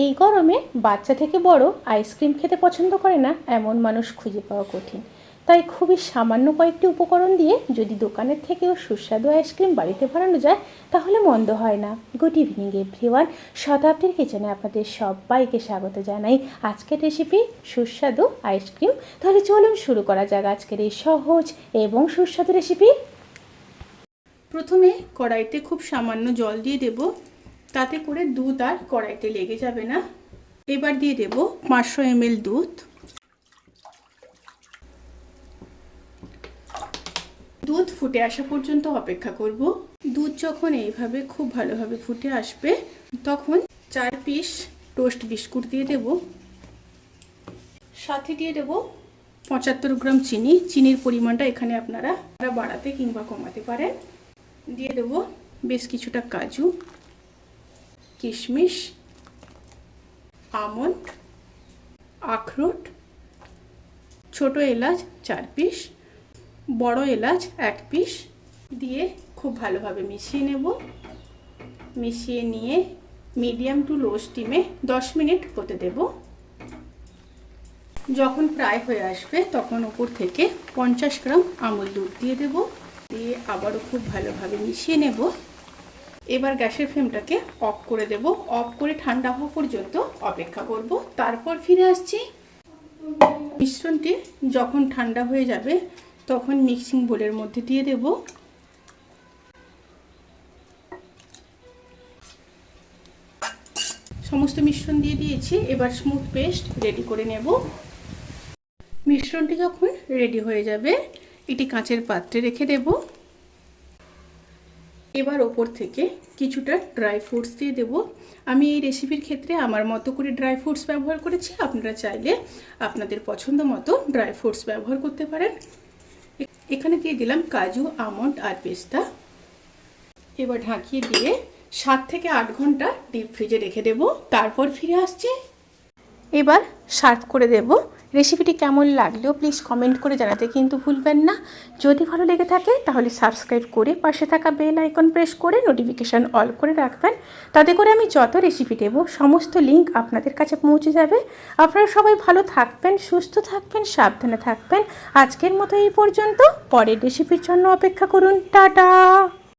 এই গরমে বাচ্চা থেকে বড় আইসক্রিম খেতে পছন্দ করে না এমন মানুষ খুঁজে পাওয়া কঠিন। তাই খুবই সামান্য কয়েকটি উপকরণ দিয়ে যদি দোকানের থেকেও সুস্বাদু আইসক্রিম বাড়িতে বানানো যায় তাহলে মন্দ হয় না। গুড ইভিনিং এভরিওয়ান, শতাব্দীর কিচেনে আপনাদের সবাইকে স্বাগত জানাই। আজকের রেসিপি সুস্বাদু আইসক্রিম। তাহলে চলুন শুরু করা যাক আজকের এই সহজ এবং সুস্বাদু রেসিপি। প্রথমে কড়াইতে খুব সামান্য জল দিয়ে দেব, তাতে করে দুধ আর কড়াইতে লেগে যাবে না। এবার দিয়ে দেব 500 ml দুধ। দুধ ফুটে আসা পর্যন্ত অপেক্ষা করব। দুধ যখন এইভাবে খুব ভালোভাবে ফুটে আসবে তখন 4 পিস টোস্ট বিস্কুট দিয়ে দেব। সাথে দিয়ে দেব 75 গ্রাম চিনি। চিনির পরিমাণটা এখানে আপনারা বাড়াতে কিংবা কমাতে পারেন। দিয়ে দেব বেশ কিছুটা কাজু, কিশমিশ, আমন্ড, আখরোট, ছোট এলাচ 4 পিস, বড় এলাচ 1 পিস দিয়ে খুব ভালোভাবে মিশিয়ে নেব। মিশিয়ে নিয়ে মিডিয়াম টু লো স্টিমে 10 মিনিট হতে দেব। যখন প্রায় হয়ে আসবে তখন উপর থেকে 50 গ্রাম আমুল দুধ দিয়ে দেব। দিয়ে আবারও খুব ভালোভাবে মিশিয়ে নেব। এবার গ্যাসের ফ্লেমটাকে অফ করে দেব। অফ করে ঠান্ডা হওয়া পর্যন্ত অপেক্ষা করব। তারপর ফিরে আসছি। মিশ্রণটি যখন ঠান্ডা হয়ে যাবে তখন মিক্সিং বোলের মধ্যে দিয়ে দেব। সমস্ত মিশ্রণ দিয়ে দিয়েছি। এবার স্মুথ পেস্ট রেডি করে নেব। মিশ্রণটি যখন রেডি হয়ে যাবে এটি কাঁচের পাত্রে রেখে দেব। এবার ওপর থেকে কিছুটা ড্রাই ফ্রুটস দিয়ে দেব। আমি এই রেসিপির ক্ষেত্রে আমার মতো করে ড্রাই ফ্রুটস ব্যবহার করেছি। আপনারা চাইলে আপনাদের পছন্দ মতো ড্রাই ফ্রুটস ব্যবহার করতে পারেন। এখানে দিয়ে দিলাম কাজু, আমন্ড আর পেস্তা। এবার ঢাকিয়ে দিয়ে 7 থেকে 8 ঘন্টা ডিপ ফ্রিজে রেখে দেব। তারপর ফিরে আসছি। এবার সার্ভ করে দেব। রেসিপিটি কেমন লাগলেও প্লিজ কমেন্ট করে জানাতে কিন্তু ভুলবেন না। যদি ভালো লেগে থাকে তাহলে সাবস্ক্রাইব করে পাশে থাকা বেল আইকন প্রেস করে নোটিফিকেশান অল করে রাখবেন। তাতে করে আমি যত রেসিপি দেব সমস্ত লিঙ্ক আপনাদের কাছে পৌঁছে যাবে। আপনারা সবাই ভালো থাকবেন, সুস্থ থাকবেন, সাবধানে থাকবেন। আজকের মতো এই পর্যন্ত। পরের রেসিপির জন্য অপেক্ষা করুন। টাটা।